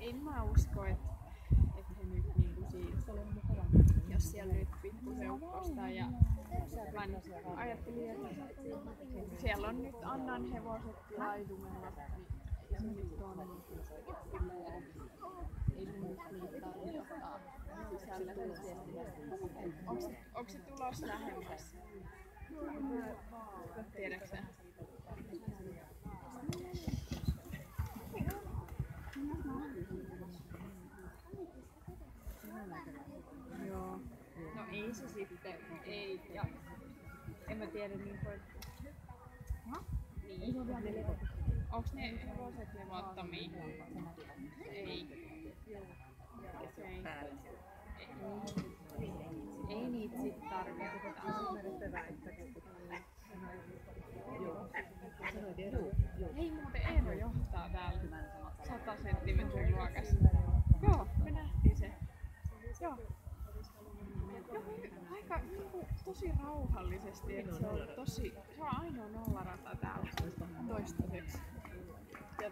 en mä usko, että he nyt niinku siitä, jos siellä nyt pikkusen uppostaa. Ja mä ajattelin, että siellä on nyt Annan hevoset laidumella, niin se nyt on. Ei sun nyt niitä tarvitse ottaa sisälle. Onko se tulos lähemmäs? Tiedätkö sä? Joo. No ei se sitten, ei. Ja en mä tiedä niinku, että... Niin. Onks ne hevoset levottomia? Ei. Ei niitä sit tarvii ottaa. Hei muuten Eero johtaa täällä 100 senttimetrin luokassa. Joo, me nähtiin se. Joo. Aika niinku, tosi rauhallisesti, että se on ainoa nollarata täällä toistaiseksi. Ja